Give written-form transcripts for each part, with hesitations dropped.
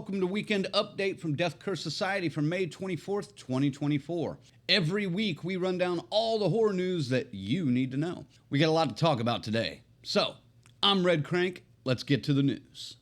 welcome to Weekend Update from Death Curse Society for May 24th, 2024. Every week we run down all the horror news that you need to know. We got a lot to talk about today. So, I'm Red Crank. Let's get to the news.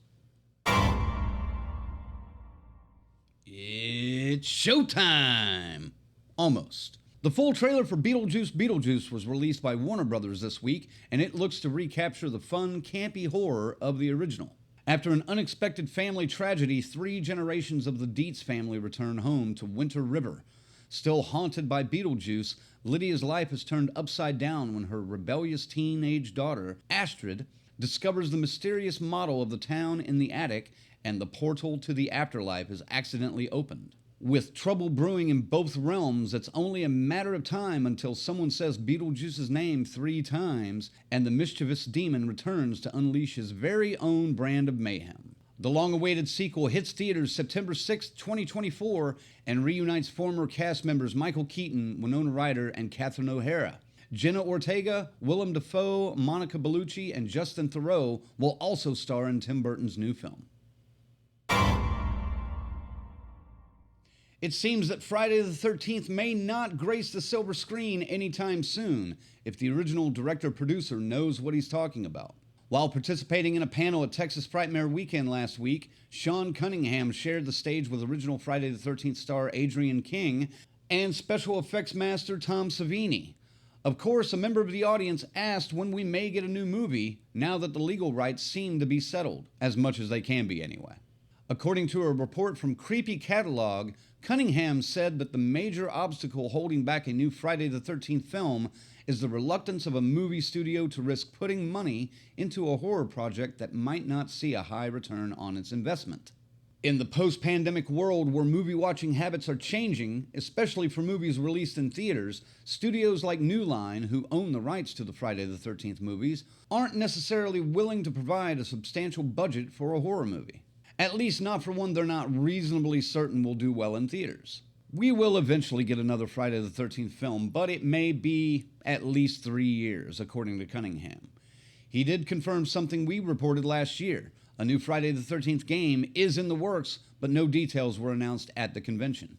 It's showtime! Almost. The full trailer for Beetlejuice was released by Warner Brothers this week, and it looks to recapture the fun, campy horror of the original. After an unexpected family tragedy, 3 generations of the Dietz family return home to Winter River. Still haunted by Beetlejuice, Lydia's life is turned upside down when her rebellious teenage daughter, Astrid, discovers the mysterious model of the town in the attic, and the portal to the afterlife is accidentally opened. With trouble brewing in both realms, it's only a matter of time until someone says Beetlejuice's name 3 times and the mischievous demon returns to unleash his very own brand of mayhem. The long-awaited sequel hits theaters September 6, 2024 and reunites former cast members Michael Keaton, Winona Ryder, and Catherine O'Hara. Jenna Ortega, Willem Dafoe, Monica Bellucci, and Justin Theroux will also star in Tim Burton's new film. It seems that Friday the 13th may not grace the silver screen anytime soon, if the original director-producer knows what he's talking about. While participating in a panel at Texas Frightmare Weekend last week, Sean Cunningham shared the stage with original Friday the 13th star Adrian King and special effects master Tom Savini. Of course, a member of the audience asked when we may get a new movie, now that the legal rights seem to be settled, as much as they can be anyway. According to a report from Creepy Catalog, Cunningham said that the major obstacle holding back a new Friday the 13th film is the reluctance of a movie studio to risk putting money into a horror project that might not see a high return on its investment. In the post-pandemic world where movie-watching habits are changing, especially for movies released in theaters, studios like New Line, who own the rights to the Friday the 13th movies, aren't necessarily willing to provide a substantial budget for a horror movie. At least not for one they're not reasonably certain will do well in theaters. We will eventually get another Friday the 13th film, but it may be at least 3 years, according to Cunningham. He did confirm something we reported last year. A new Friday the 13th game is in the works, but no details were announced at the convention.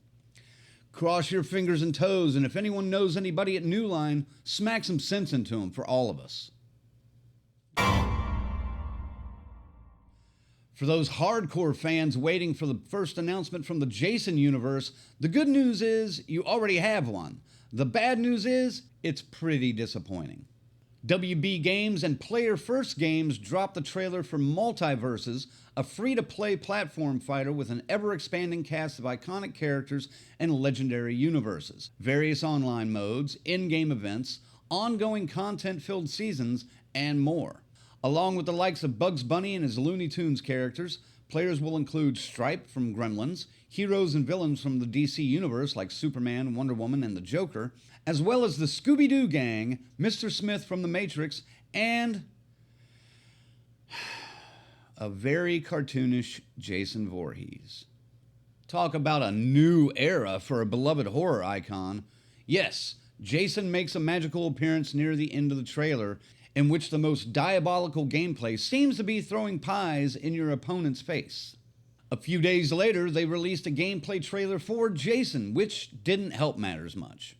Cross your fingers and toes, and if anyone knows anybody at New Line, smack some sense into them for all of us. For those hardcore fans waiting for the first announcement from the Jason universe, the good news is you already have one. The bad news is it's pretty disappointing. WB Games and Player First Games dropped the trailer for MultiVersus, a free-to-play platform fighter with an ever-expanding cast of iconic characters and legendary universes, various online modes, in-game events, ongoing content-filled seasons, and more. Along with the likes of Bugs Bunny and his Looney Tunes characters, players will include Stripe from Gremlins, heroes and villains from the DC Universe like Superman, Wonder Woman, and the Joker, as well as the Scooby-Doo Gang, Mr. Smith from The Matrix, and a very cartoonish Jason Voorhees. Talk about a new era for a beloved horror icon. Yes, Jason makes a magical appearance near the end of the trailer, in which the most diabolical gameplay seems to be throwing pies in your opponent's face. A few days later, they released a gameplay trailer for Jason, which didn't help matters much.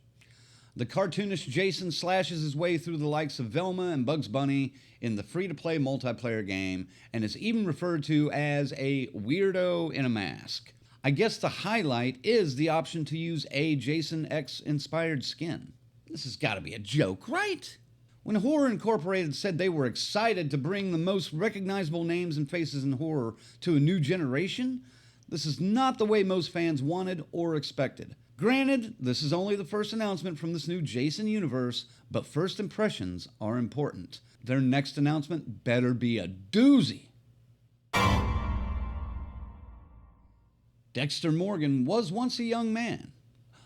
The cartoonish Jason slashes his way through the likes of Velma and Bugs Bunny in the free-to-play multiplayer game, and is even referred to as a weirdo in a mask. I guess the highlight is the option to use a Jason X-inspired skin. This has got to be a joke, right? When Horror Incorporated said they were excited to bring the most recognizable names and faces in horror to a new generation, this is not the way most fans wanted or expected. Granted, this is only the first announcement from this new Jason universe, but first impressions are important. Their next announcement better be a doozy. Dexter Morgan was once a young man.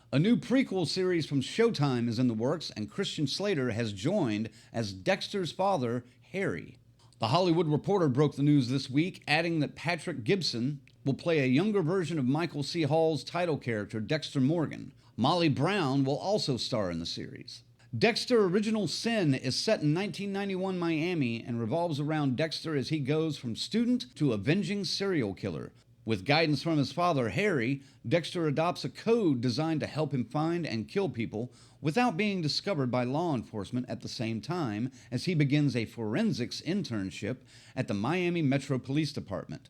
A new prequel series from Showtime is in the works, and Christian Slater has joined as Dexter's father, Harry. The Hollywood Reporter broke the news this week, adding that Patrick Gibson will play a younger version of Michael C. Hall's title character, Dexter Morgan. Molly Brown will also star in the series. Dexter Original Sin is set in 1991 Miami and revolves around Dexter as he goes from student to avenging serial killer, With guidance from his father, Harry, Dexter adopts a code designed to help him find and kill people without being discovered by law enforcement at the same time as he begins a forensics internship at the Miami Metro Police Department.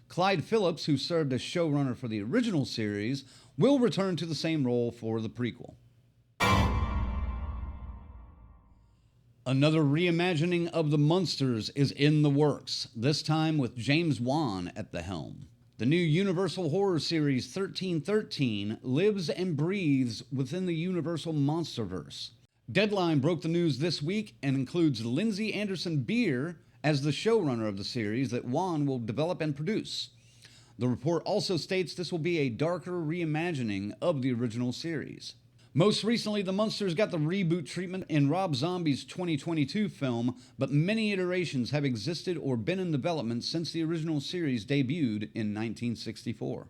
Clyde Phillips, who served as showrunner for the original series, will return to the same role for the prequel. Another reimagining of the Munsters is in the works, this time with James Wan at the helm. The new Universal horror series 1313 lives and breathes within the Universal MonsterVerse. Deadline broke the news this week and includes Lindsay Anderson Beer as the showrunner of the series that Wan will develop and produce. The report also states this will be a darker reimagining of the original series. Most recently, the Munsters got the reboot treatment in Rob Zombie's 2022 film, but many iterations have existed or been in development since the original series debuted in 1964.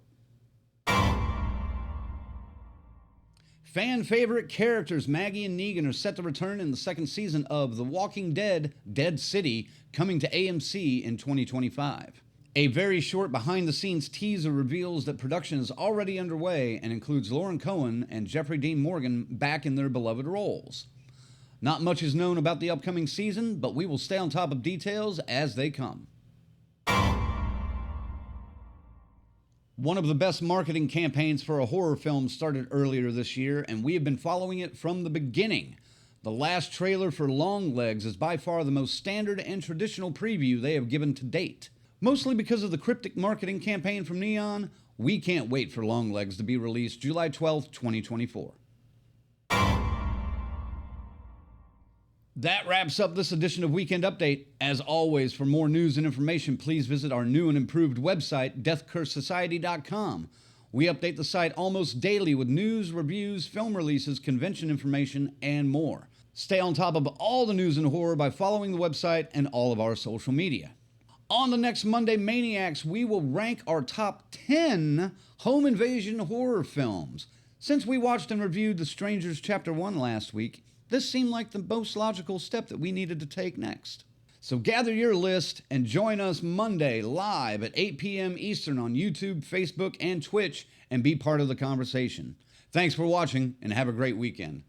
Fan favorite characters Maggie and Negan are set to return in the second season of The Walking Dead: Dead City, coming to AMC in 2025. A very short behind-the-scenes teaser reveals that production is already underway and includes Lauren Cohen and Jeffrey Dean Morgan back in their beloved roles. Not much is known about the upcoming season, but we will stay on top of details as they come. One of the best marketing campaigns for a horror film started earlier this year, and we have been following it from the beginning. The last trailer for Longlegs is by far the most standard and traditional preview they have given to date. Mostly because of the cryptic marketing campaign from Neon, we can't wait for Longlegs to be released July 12, 2024. That wraps up this edition of Weekend Update. As always, for more news and information, please visit our new and improved website, deathcursesociety.com. We update the site almost daily with news, reviews, film releases, convention information, and more. Stay on top of all the news in horror by following the website and all of our social media. On the next Monday Maniacs, we will rank our top 10 home invasion horror films. Since we watched and reviewed The Strangers Chapter 1 last week, this seemed like the most logical step that we needed to take next. So gather your list and join us Monday live at 8 p.m. Eastern on YouTube, Facebook, and Twitch and be part of the conversation. Thanks for watching and have a great weekend.